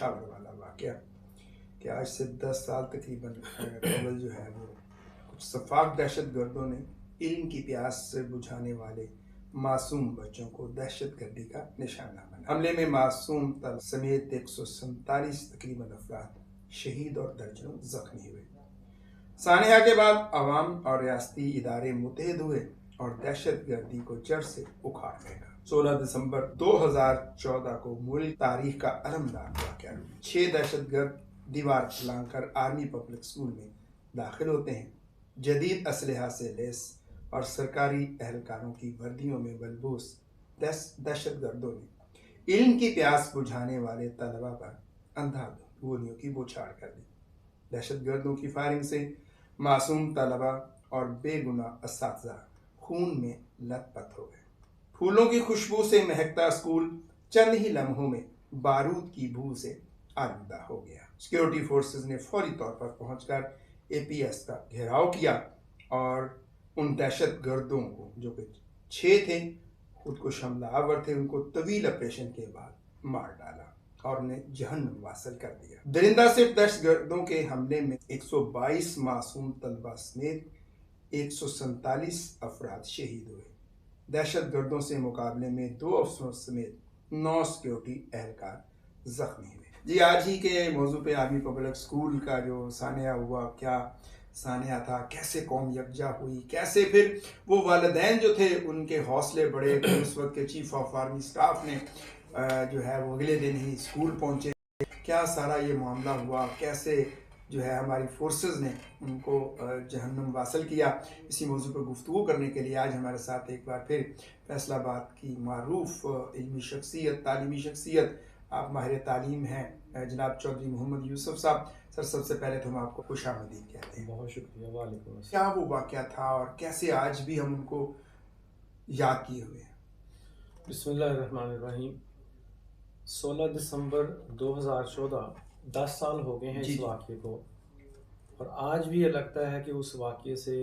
पेशावर वाला वाक़या कि आज से 10 साल तकरीबन कबल जो है वो कुछ सफाक दहशतगर्दों ने इल्म की प्यास से बुझाने वाले मासूम बच्चों को दहशतगर्दी का निशाना बना। हमले में मासूम तल समेत 147 तकरीबन अफराद शहीद और दर्जनों जख्मी हुए। सानिया के बाद अवाम और रियासती इदारे मुतहद हुए और दहशतगर्दी को जड़ से उखाड़ने का 16 दिसंबर 2014 को मुल्क तारीख का अलमदार वाक़या। 6 दहशतगर्द दीवार लांघकर आर्मी पब्लिक स्कूल में दाखिल होते हैं। जदीद असलहा से लैस और सरकारी एहलकारों की वर्दियों में बलबूस दहशतगर्दों ने इल्म की प्यास बुझाने वाले तलबा पर अंधाधुंध गोलियों की बौछार कर दी। दहशतगर्दों की फायरिंग से मासूम तलबा और बेगुनाह असातिज़ा खून में लथपथ हो गए। फूलों की खुशबू से महकता स्कूल चंद ही लम्हों में बारूद की बू से आलूदा हो गया। सिक्योरिटी फोर्सेस ने फौरी तौर पर पहुंचकर एपीएस का घेराव किया और उन दहशतगर्दों को, जो कि 6 थे, खुद को हमलावर थे, उनको तवील ऑपरेशन के बाद मार डाला और उन्हें जहन्नम वासल कर दिया। दरिंदा सिर्फ दहशतगर्दों के हमले में 122 मासूम तलबा समेत 147 अफराद शहीद हुए। दहशतगर्दों से मुकाबले में 2 अफसरों समेत 9 सिक्योरिटी एहलकार जख्मी हुए। जी, आज ही के मौजू पे आर्मी पब्लिक स्कूल का जो सानिया हुआ, क्या सानिया था, कैसे कौम यकजा हुई, कैसे फिर वो वालिदैन जो थे उनके हौसले बढ़े। उस वक्त के चीफ ऑफ आर्मी स्टाफ ने जो है वो अगले दिन ही स्कूल पहुंचे, क्या सारा ये मामला हुआ, कैसे जो है हमारी फोर्सेस ने उनको जहन्नम वासल किया। इसी मौजू पर गुफ्तगू करने के लिए आज हमारे साथ एक बार फिर फैसलाबाद की मारूफ इल्मी शख्सियत, तालीमी शख्सियत, आप माहिर तालीम हैं, जनाब चौधरी मोहम्मद यूसुफ साहब। सर, सबसे पहले तो हम आपको खुशामदीद कहते हैं। बहुत शुक्रिया। वालेकुम अस्सलाम। क्या वो वाक़या था और कैसे आज भी हम उनको याद किए हुए हैं? बिस्मिल्लाहिर्रहमानिर्रहीम। 16 दिसंबर 2014, 10 साल हो गए हैं इस वाक़े को, और आज भी ये लगता है कि उस वाक़े से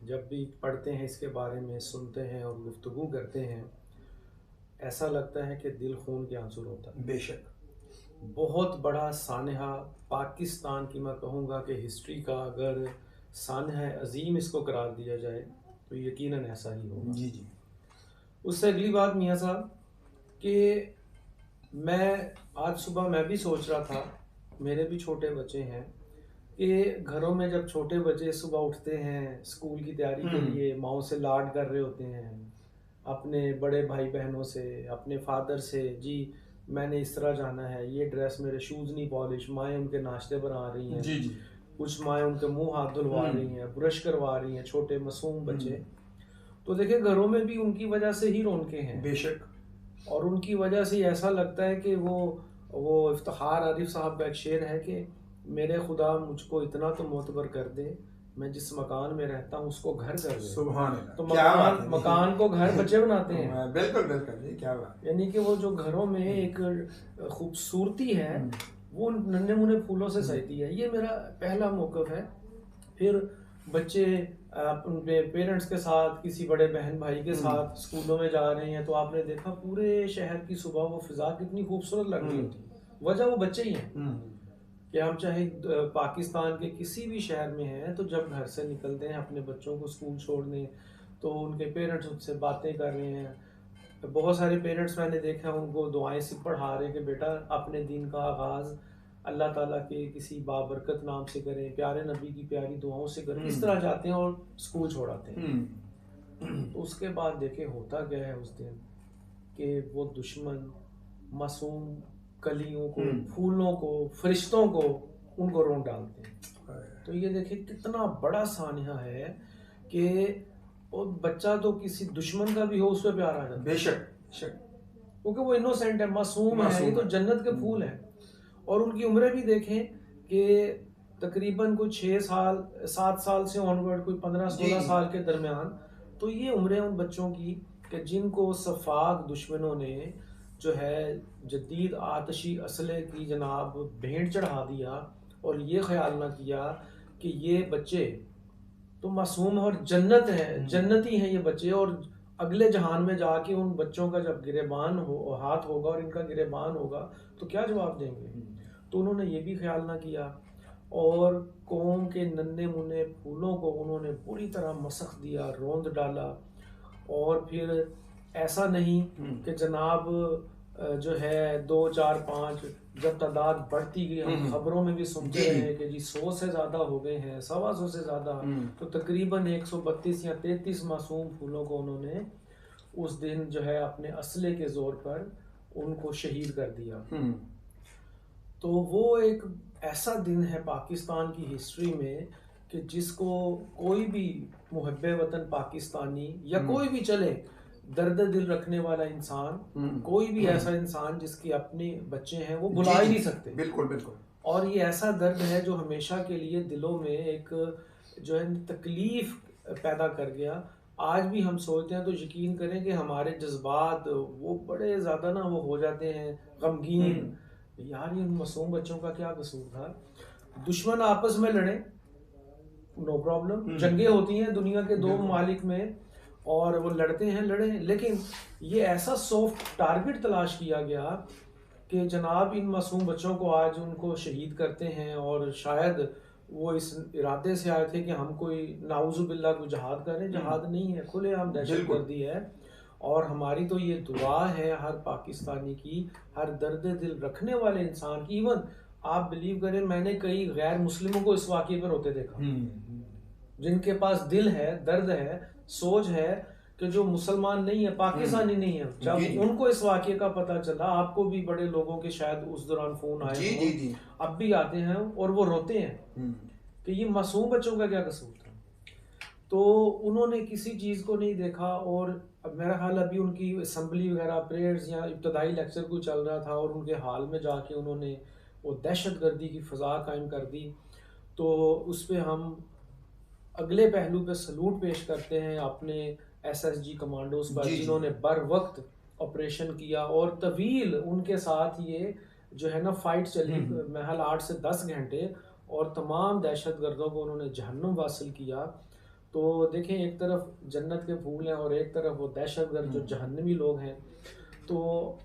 जब भी पढ़ते हैं, इसके बारे में सुनते हैं और गुफ्तगू करते हैं, ऐसा लगता है कि दिल खून के आंसू होता है। बेशक बहुत बड़ा सानहा पाकिस्तान की, मैं कहूँगा कि हिस्ट्री का अगर सानहा अजीम इसको करार दिया जाए तो यकीनन ऐसा ही होगा। जी जी। उससे अगली बात मियाँ साहब कि आज सुबह मैं भी सोच रहा था, मेरे भी छोटे बच्चे हैं, कि घरों में जब छोटे बच्चे सुबह उठते हैं स्कूल की तैयारी के लिए, माओ से लाड कर रहे होते हैं, अपने बड़े भाई बहनों से, अपने फादर से, जी मैंने इस तरह जाना है, ये ड्रेस, मेरे शूज़ नहीं पॉलिश, माएँ उनके नाश्ते बना रही हैं, जी जी, कुछ माएँ उनके मुंह हाथ धुलवा रही हैं, ब्रश करवा रही हैं, छोटे मासूम बच्चे। तो देखिए, घरों में भी उनकी वजह से ही रौनकें हैं। बेशक। और उनकी वजह से ऐसा लगता है कि वो इफ्तिखार आरिफ साहब का एक शेर है कि मेरे खुदा मुझको इतना तो मोतबर कर दे, मैं जिस मकान में रहता हूँ उसको घर कर दे। सुभान अल्लाह। तो मकान को घर बच्चे बनाते हैं। बिल्कुल बिल्कुल, क्या बात। यानी कि वो जो घरों में एक खूबसूरती है वो नन्हे मुन्ने फूलों से सजती है। ये मेरा पहला मौक़िफ़ है। फिर बच्चे अपने पेरेंट्स के साथ, किसी बड़े बहन भाई के साथ स्कूलों में जा रहे हैं, तो आपने देखा पूरे शहर की सुबह वो फिज़ा कितनी खूबसूरत लग रही होती है। वजह वो बच्चे ही हैं कि हम चाहे पाकिस्तान के किसी भी शहर में हैं, तो जब घर से निकलते हैं अपने बच्चों को स्कूल छोड़ने, तो उनके पेरेंट्स उनसे बातें कर रहे हैं। बहुत सारे पेरेंट्स मैंने देखा उनको दुआएं से पढ़ा रहे हैं कि बेटा अपने दिन का आगाज़ अल्लाह ताला के किसी बाबरकत नाम से करें, प्यारे नबी की प्यारी दुआओं से करें। इस तरह जाते हैं और स्कूल छोड़ाते हैं। तो उसके बाद देखें होता क्या है उस दिन कि वो दुश्मन मासूम कलियों को, फूलों को, फरिश्तों को, उनको रोंद डालते हैं। तो ये देखिए कितना बड़ा सानिया है कि और बच्चा तो किसी दुश्मन का भी हो, उस पर प्यार आ जाता है। बेशक बेशक, क्योंकि वो इनोसेंट है, मासूम है, ये तो जन्नत के फूल हैं। और उनकी उम्रें भी देखें कि तकरीबन कोई 6 साल 7 साल से ऑनवर्ड, कोई 15-16 साल के दरमियान। तो ये उम्रें उन बच्चों की कि जिनको सफाक दुश्मनों ने जो है जदीद आतशी असले की जनाब भेंट चढ़ा दिया, और ये ख्याल ना किया कि ये बच्चे तो मासूम और जन्नत है, जन्नती हैं ये बच्चे, और अगले जहान में जाके उन बच्चों का जब गिरेबान हो, हाथ होगा और इनका गिरेबान होगा, तो क्या जवाब देंगे। तो उन्होंने ये भी ख्याल ना किया, और कौम के नन्हे मुन्ने फूलों को उन्होंने पूरी तरह मसख दिया, रौंद डाला। और फिर ऐसा नहीं कि जनाब जो है 2 4 5, जब तादाद बढ़ती गई, हम खबरों में भी सुनते रहे कि जी 100 से ज़्यादा हो गए हैं, 125 से ज़्यादा, तो तकरीबन 132 या 33 मासूम फूलों को उन्होंने उस दिन जो है अपने असले के ज़ोर पर उनको शहीद कर दिया। तो वो एक ऐसा दिन है पाकिस्तान की हिस्ट्री में कि जिसको कोई भी मुहब्बे वतन पाकिस्तानी या कोई भी चले दर्द दिल रखने वाला इंसान, कोई भी ऐसा इंसान जिसके अपने बच्चे हैं, वो भुला ही नहीं सकते। बिल्कुल बिल्कुल। और ये ऐसा दर्द है जो हमेशा के लिए दिलों में एक जो है तकलीफ पैदा कर गया। आज भी हम सोचते हैं तो यकीन करें कि हमारे जज्बात वो बड़े ज़्यादा ना वो हो जाते हैं गमगीन। यार ये मासूम बच्चों का क्या कसूर था? दुश्मन आपस में लड़े, नो प्रॉब्लम, जंगें होती हैं दुनिया के 2 ममालिक में और वो लड़ते हैं, लड़े, लेकिन ये ऐसा सॉफ्ट टारगेट तलाश किया गया कि जनाब इन मासूम बच्चों को आज उनको शहीद करते हैं, और शायद वो इस इरादे से आए थे कि हम कोई नाउजुबिल्ला को जहाद करें। जहाद नहीं है, खुलेआम दहशतगर्दी है। और हमारी तो ये दुआ है हर पाकिस्तानी की, हर दर्द दिल रखने वाले इंसान की। इवन आप बिलीव करें, मैंने कई गैर मुस्लिमों को इस वाक़े पर रोते देखा, जिनके पास दिल है, दर्द है, सोच है, कि जो मुसलमान नहीं है, पाकिस्तानी नहीं है, जब उनको इस वाक़े का पता चला, आपको भी बड़े लोगों के शायद उस दौरान फोन आए हों, अब भी आते हैं, और वो रोते हैं कि ये मासूम बच्चों का क्या कसूर था। तो उन्होंने किसी चीज़ को नहीं देखा। और अब मेरा ख्याल अभी उनकी असम्बली वगैरह प्रेयर्स या इब्तदाई लेक्चर कोई चल रहा था, और उनके हाल में जाके उन्होंने वो दहशतगर्दी की फ़ज़ा कायम कर दी। तो उस पर हम अगले पहलू पे सलूट पेश करते हैं अपने SSG कमांडोज पर, जिन्होंने बर वक्त ऑपरेशन किया, और तवील उनके साथ ये जो है ना फाइट चली, महल 8 से 10 घंटे, और तमाम दहशतगर्दों को उन्होंने जहन्नुम वासिल किया। तो देखें, एक तरफ जन्नत के फूल हैं और एक तरफ वो दहशतगर्द जो जहन्नमी लोग हैं। तो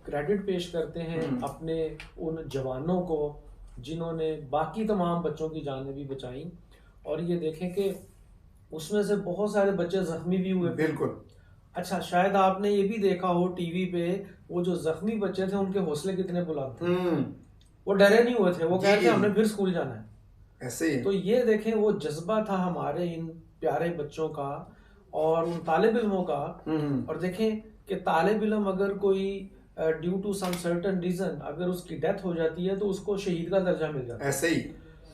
क्रेडिट पेश करते हैं अपने उन जवानों को जिन्होंने बाकी तमाम बच्चों की जानें भी बचाई। और ये देखें कि उसमें से बहुत सारे बच्चे जख्मी भी हुए। बिल्कुल। अच्छा, शायद आपने ये भी देखा हो टीवी पे, वो जो जख्मी बच्चे थे उनके हौसले कितने बुलंद थे, वो डरे नहीं हुए थे, वो कहते हैं हमने फिर स्कूल जाना है, ऐसे ही। तो ये देखें वो जज्बा था हमारे इन प्यारे बच्चों का और उन तालिब इल्मों का। और देखें कि तालिब इल्म अगर कोई due to some certain reason अगर उसकी डेथ हो जाती है तो उसको शहीद का दर्जा मिल जाता है। ऐसे ही।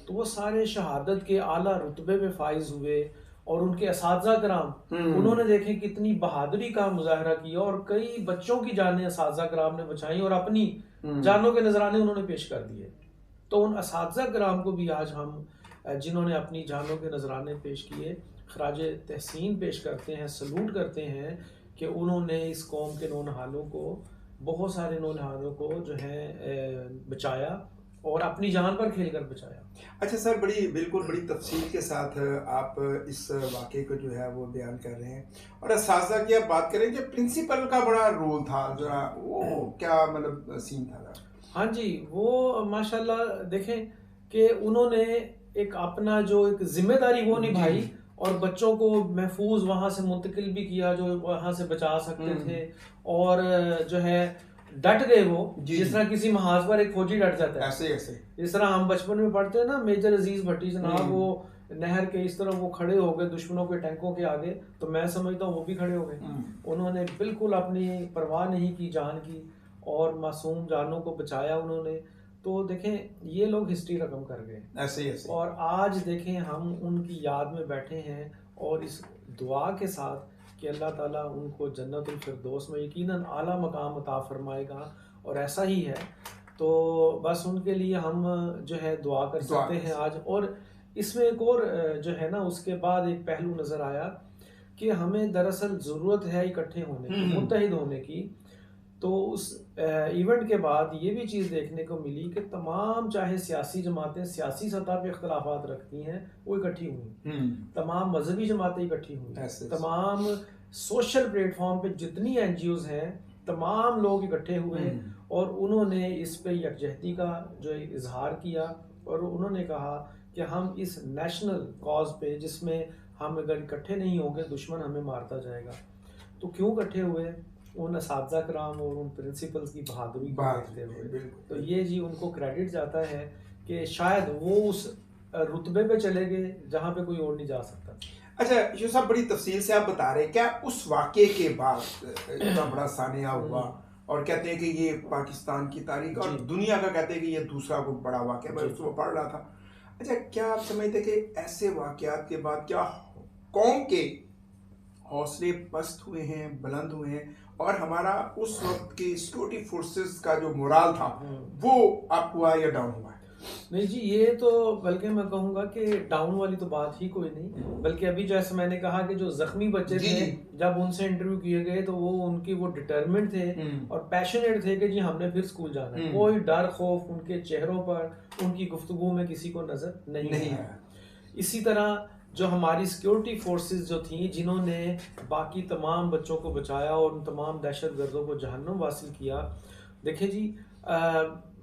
तो वो सारे शहादत के आला रुतबे में फाइज हुए, और उनके असातिज़ा कराम उन्होंने देखें कितनी बहादुरी का मुजाहरा किया, और कई बच्चों की जानें असातिज़ा कराम ने बचाई और अपनी जानों के नजराने उन्होंने पेश कर दिए। तो उन असातिज़ा कराम को भी आज हम जिन्होंने अपनी जानों के नजराने पेश किए, खराज तहसीन पेश करते हैं, सलूट करते हैं कि उन्होंने इस कौम के नौनहालों को, बहुत सारे नौनहालों को जो है बचाया और अपनी जान पर खेल कर बचाया। अच्छा सर, बिल्कुल बड़ी तफसील के साथ आप इस वाक़े को जो है वो बयान कर रहे हैं। और असातिज़ा की आप बात करें कि प्रिंसिपल का बड़ा रोल था, जरा वो क्या मतलब सीन था? हाँ जी, वो माशाल्लाह देखें कि उन्होंने एक अपना जो एक जिम्मेदारी वो निभाई और बच्चों को महफूज वहाँ से मुंतकिल भी किया जो वहाँ से बचा सकते थे, और जो है डट गए वो, जिस तरह किसी महाज पर एक फौजी डट जाता है, ऐसे ऐसे जिस तरह हम बचपन में पढ़ते हैं ना, मेजर अजीज भट्टी जनाब वो नहर के इस तरह वो खड़े हो गए दुश्मनों के टैंकों के आगे, तो मैं समझता हूँ वो भी खड़े हो गए। उन्होंने बिल्कुल अपनी परवाह नहीं की जान की और मासूम जानों को बचाया उन्होंने। तो देखें ये लोग हिस्ट्री रकम कर गए ऐसे ऐसे। और आज देखें हम उनकी याद में बैठे हैं और इस दुआ के साथ कि अल्लाह ताला उनको जन्नतुल फिरदौस में यकीनन आला मकाम अता फरमाएगा, और ऐसा ही है। तो बस उनके लिए हम जो है दुआ कर सकते हैं आज। और इसमें एक और जो है ना उसके बाद एक पहलू नज़र आया कि हमें दरअसल ज़रूरत है इकट्ठे होने की, मुत्तहिद होने की। तो उस इवेंट के बाद ये भी चीज़ देखने को मिली कि तमाम चाहे सियासी जमातें सियासी सतह पे इख्तलाफात रखती हैं वो इकट्ठी हुई, तमाम मजहबी जमातें इकट्ठी हुई, तमाम सोशल प्लेटफॉर्म पे जितनी NGOs हैं तमाम लोग इकट्ठे हुए और उन्होंने इस पे यकजहती का जो इजहार किया और उन्होंने कहा कि हम इस नेशनल कॉज पे, जिसमें हम अगर इकट्ठे नहीं होंगे दुश्मन हमें मारता जाएगा। तो क्यों इकट्ठे हुए? उन असातिज़ा कराम और उन प्रिंसिपल्स की बहादुरी को देखते हुए। तो ये जी उनको क्रेडिट जाता है कि शायद वो उस रुतबे पे चले गए जहाँ पे कोई और नहीं जा सकता। अच्छा यूसुफ साहब, बड़ी तफसील से आप बता रहे हैं, क्या उस वाक़े के बाद इतना बड़ा सानिया हुआ और कहते हैं कि ये पाकिस्तान की तारीख और दुनिया का कहते हैं कि ये दूसरा कोई बड़ा वाक़या, मैं उसको पढ़ रहा था। अच्छा, क्या आप समझते कि ऐसे वाक़यात के बाद क्या कौम के हौसले पस्त हुए हैं, बुलंद हुए हैं, और हमारा उस वक्त के सिक्योरिटी फोर्सेस का जो मोराल था वो अप हुआ या डाउन हुआ? नहीं जी, ये तो बल्कि मैं कहूँगा कि डाउन वाली तो बात ही कोई नहीं, बल्कि अभी जैसे मैंने कहा कि जो जख्मी बच्चे थे, जब उनसे इंटरव्यू किए गए तो वो उनकी वो डिटरमिन्ड थे और पैशनेट थे कि जी हमने फिर स्कूल जाना है। कोई डर खौफ उनके चेहरों पर, उनकी गुफ्तगू में किसी को नजर नहीं आया। इसी तरह जो हमारी सिक्योरिटी फोर्सेस जो थी, जिन्होंने बाकी तमाम बच्चों को बचाया और उन तमाम दहशतगर्दों को जहन्नुम वासिल किया। देखिए जी,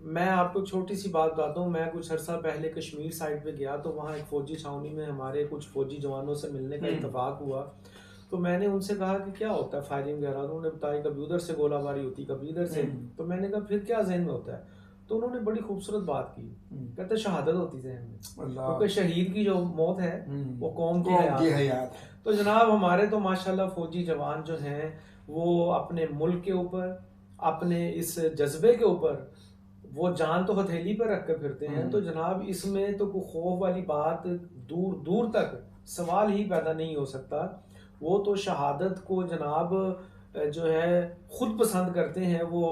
मैं आपको छोटी सी बात बताता हूँ। मैं कुछ अर्सा पहले कश्मीर साइड पे गया तो वहाँ एक फ़ौजी छावनी में हमारे कुछ फ़ौजी जवानों से मिलने का इत्तेफाक हुआ। तो मैंने उनसे कहा कि क्या होता है फायरिंग वगैरह, तो उन्होंने बताया कभी उधर से गोलाबारी होती, कभी इधर से। तो मैंने कहा फिर क्या जहन में होता है? तो उन्होंने बड़ी खूबसूरत बात की, कहते शहादत होती जहन में, क्योंकि शहीद की जो मौत है वो कौम की हयात है। तो जनाब हमारे तो माशाल्लाह फ़ौजी जवान जो हैं वो अपने मुल्क के ऊपर, अपने इस जज्बे के ऊपर वो जान तो हथेली पर रख कर फिरते हैं। तो जनाब इसमें तो कोई खौफ वाली बात दूर दूर तक सवाल ही पैदा नहीं हो सकता। वो तो शहादत को जनाब जो है खुद पसंद करते हैं। वो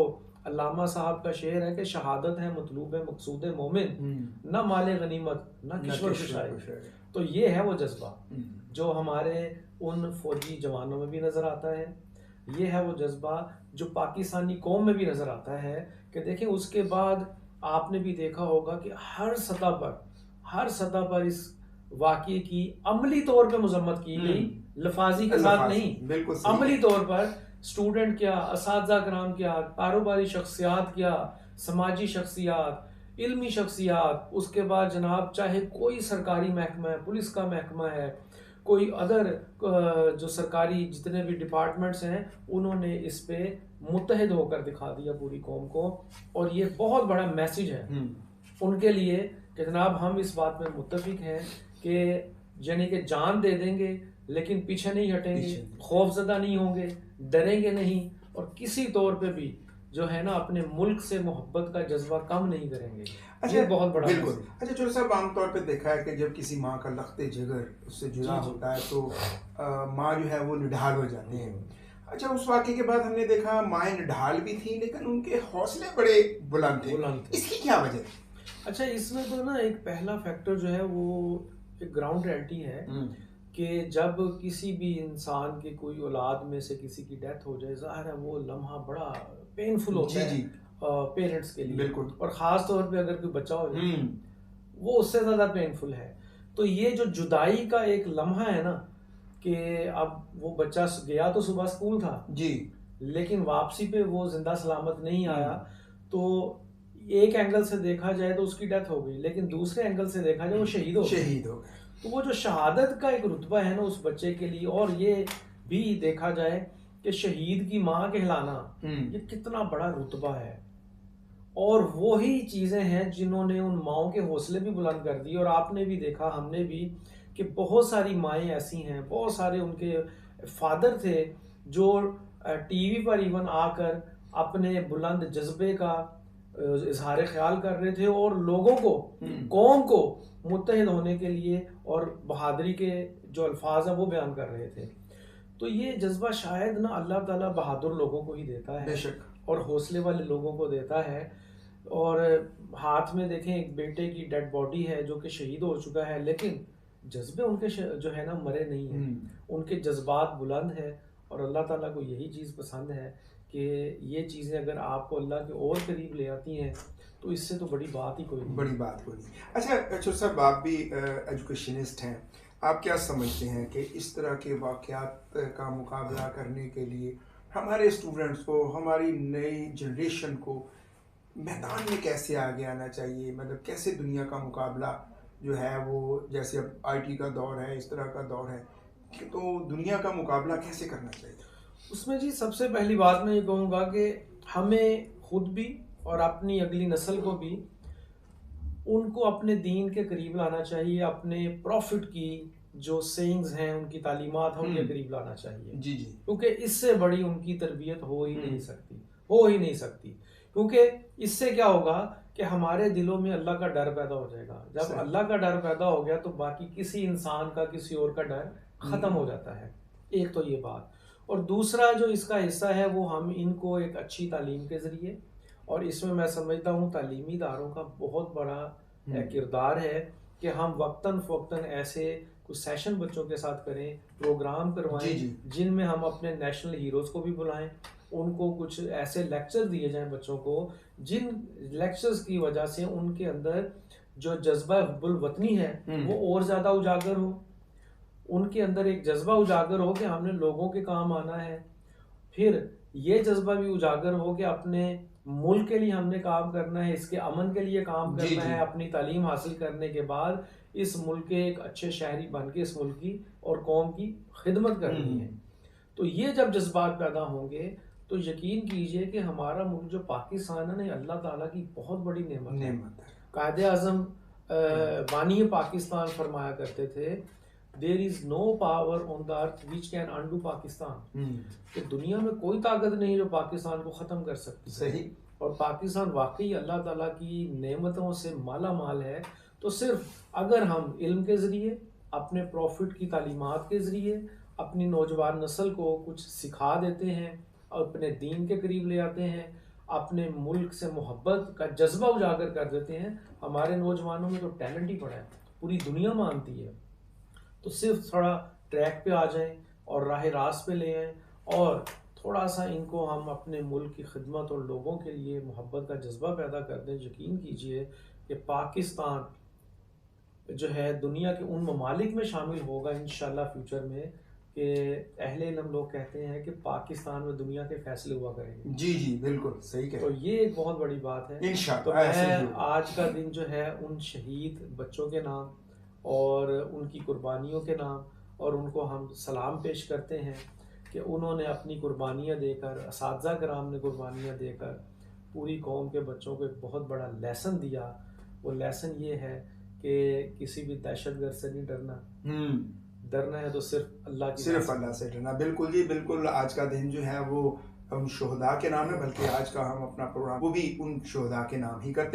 अल्लामा साहब का शेर है कि शहादत है मतलूब है मकसूद मोमिन, न माले गनीमत न किश्वर कुशाई। तो ये है वो जज्बा जो हमारे उन फौजी जवानों में भी नजर आता है। ये है वो जज्बा जो पाकिस्तानी कौम में भी नजर आता है कि देखिए उसके बाद आपने भी देखा होगा कि हर सतह पर इस वाक़ये की अमली तौर पे मजम्मत की गई, लफाजी के साथ नहीं, बिल्कुल अमली तौर पर। स्टूडेंट क्या, असातिज़ा कराम क्या, कारोबारी शख्सियात क्या, समाजी शख्सियात, इल्मी शख्सियात, उसके बाद जनाब चाहे कोई सरकारी महकमा है, पुलिस का महकमा है, कोई अदर जो सरकारी जितने भी डिपार्टमेंट्स हैं, उन्होंने इस पे मुत्तहिद होकर दिखा दिया पूरी कौम को। और ये बहुत बड़ा मैसेज है उनके लिए कि जनाब हम इस बात में मुत्तफिक हैं कि यानी कि जान दे देंगे लेकिन पीछे नहीं हटेंगे, खौफजदा नहीं होंगे, डरेंगे नहीं, और किसी तौर पे भी जो है ना अपने मुल्क से मोहब्बत का जज्बा कम नहीं करेंगे। अच्छा, ये बहुत बड़ा बिल्कुल। अच्छा चोर साहब, आमतौर पे देखा है कि जब किसी माँ का लख्ते जिगर उससे जुड़ा होता है तो माँ जो है वो निढाल हो जाती है। अच्छा, उस वाक़े के बाद हमने देखा माएँ निढाल भी थी लेकिन उनके हौसले बड़े बुलंद थे। इसकी क्या वजह थी? अच्छा, इसमें तो ना एक पहला फैक्टर जो है वो एक ग्राउंड रियलिटी है कि जब किसी भी इंसान के कोई औलाद में से किसी की डेथ हो जाए, ज़ाहिर है वो लम्हा बड़ा पेनफुल होता है पेरेंट्स के लिए, बिल्कुल, और ख़ास तौर पे अगर कोई बच्चा हो जाए वो उससे ज़्यादा पेनफुल है। तो ये जो जुदाई का एक लम्हा है ना कि अब वो बच्चा गया तो सुबह स्कूल था जी, लेकिन वापसी पे वो जिंदा सलामत नहीं आया। तो एक एंगल से देखा जाए तो उसकी डेथ हो गई, लेकिन दूसरे एंगल से देखा जाए वो शहीद हो गए। तो वो जो शहादत का एक रुतबा है ना उस बच्चे के लिए, और ये भी देखा जाए कि शहीद की माँ कहलाना ये कितना बड़ा रुतबा है। और वो ही चीज़ें हैं जिन्होंने उन माओं के हौसले भी बुलंद कर दिए। और आपने भी देखा, हमने भी, कि बहुत सारी माएँ ऐसी हैं, बहुत सारे उनके फादर थे जो टीवी पर इवन आकर अपने बुलंद जज्बे का इजहार ख्याल कर रहे थे और लोगों को, कौम को मुत्तहिद होने के लिए और बहादुरी के जो अल्फाज हैं वो बयान कर रहे थे। तो ये जज्बा शायद ना अल्लाह ताला बहादुर लोगों को ही देता है और हौसले वाले लोगों को देता है। और हाथ में देखें एक बेटे की डेड बॉडी है जो कि शहीद हो चुका है, लेकिन जज्बे उनके जो है ना मरे नहीं हैं, उनके जज्बात बुलंद है। और अल्लाह ताला को यही चीज़ पसंद है कि ये चीज़ें अगर आपको अल्लाह के और करीब ले आती हैं तो इससे तो बड़ी बात ही कोई नहीं। बड़ी बात कोई नहीं। अच्छा चोर साहब, आप भी एजुकेशनिस्ट हैं, आप क्या समझते हैं कि इस तरह के वाक़यात का मुकाबला करने के लिए हमारे स्टूडेंट्स को, हमारी नई जनरेशन को मैदान में कैसे आगे आना चाहिए, मतलब कैसे दुनिया का मुकाबला जो है वो, जैसे अब आईटी का दौर है, इस तरह का दौर है, तो दुनिया का मुकाबला कैसे करना चाहिए? उसमें जी सबसे पहली बात मैं ये कहूँगा कि हमें खुद भी और अपनी अगली नस्ल को भी उनको अपने दीन के करीब लाना चाहिए, अपने प्रॉफिट की जो सेइंग्स हैं, उनकी तालीमात हैं, उनके करीब लाना चाहिए। जी जी। क्योंकि इससे बड़ी उनकी तरबियत हो ही नहीं सकती, क्योंकि इससे क्या होगा कि हमारे दिलों में अल्लाह का डर पैदा हो जाएगा। जब अल्लाह का डर पैदा हो गया तो बाकी किसी इंसान का, किसी और का डर खत्म हो जाता है। एक तो ये बात, और दूसरा जो इसका हिस्सा है वो हम इनको एक अच्छी तालीम के ज़रिए, और इसमें मैं समझता हूँ तालीमी इदारों का बहुत बड़ा किरदार है कि हम वक्तन फ़वक्तन ऐसे कुछ सेशन बच्चों के साथ करें, प्रोग्राम करवाएं जिनमें हम अपने नेशनल हीरोज़ को भी बुलाएं, उनको कुछ ऐसे लेक्चर दिए जाएं बच्चों को जिन लेक्चर्स की वजह से उनके अंदर जो जज्बा हुब्बुल वतनी है वो और ज़्यादा उजागर हो, उनके अंदर एक जज्बा उजागर हो कि हमने लोगों के काम आना है, फिर ये जज्बा भी उजागर हो कि अपने मुल्क के लिए हमने काम करना है, इसके अमन के लिए काम करना है, अपनी तालीम हासिल करने के बाद इस मुल्क के एक अच्छे शहरी बन के इस मुल्क की और कौम की खिदमत करनी है। तो ये जब जज्बात पैदा होंगे तो यकीन कीजिए कि हमारा मुल्क जो पाकिस्तान है ना, अल्लाह ताला की बहुत बड़ी नेमत है। कायदे आज़म बानी पाकिस्तान फरमाया करते थे, there is no power on the earth which can undo Pakistan, कि दुनिया में कोई ताकत नहीं जो पाकिस्तान को ख़त्म कर सकती। सही। और पाकिस्तान वाकई अल्लाह ताला की नेमतों से माला माल है। तो सिर्फ अगर हम इल्म के ज़रिए, अपने प्रॉफिट की तालीमात के ज़रिए अपनी नौजवान नस्ल को कुछ सिखा देते हैं और अपने दीन के करीब ले आते हैं, अपने मुल्क से मोहब्बत का जज्बा उजागर कर देते हैं, हमारे नौजवानों में तो टैलेंट ही पड़ा है, पूरी दुनिया मानती है। तो सिर्फ थोड़ा ट्रैक पे आ जाएं और राह रास्त पे ले आएं, और थोड़ा सा इनको हम अपने मुल्क की खिदमत और लोगों के लिए मोहब्बत का जज्बा पैदा कर दें। यकीन कीजिए कि पाकिस्तान जो है दुनिया के उन ममालिक में शामिल होगा इंशाल्लाह फ्यूचर में, कि अहले इल्म लोग कहते हैं कि पाकिस्तान में दुनिया के फैसले हुआ करेंगे। जी जी बिल्कुल सही कह। तो ये एक बहुत बड़ी बात है। तो मैं आज का दिन जो है उन शहीद बच्चों के नाम और उनकी कुर्बानियों के नाम, और उनको हम सलाम पेश करते हैं कि उन्होंने अपनी कुर्बानियाँ देकर, असातिज़ा कराम ने कुर्बानियाँ देकर पूरी कौम के बच्चों को एक बहुत बड़ा लेसन दिया। वो लेसन ये है कि किसी भी दहशतगर्द से नहीं डरना, डरना है तो सिर्फ अल्लाह की, सिर्फ अल्लाह से डरना। बिल्कुल जी बिल्कुल। आज का दिन जो है वो उन शोहदा के नाम है, बल्कि आज का हम अपना प्रोग्राम वो भी उन शोहदा के नाम ही करते हैं।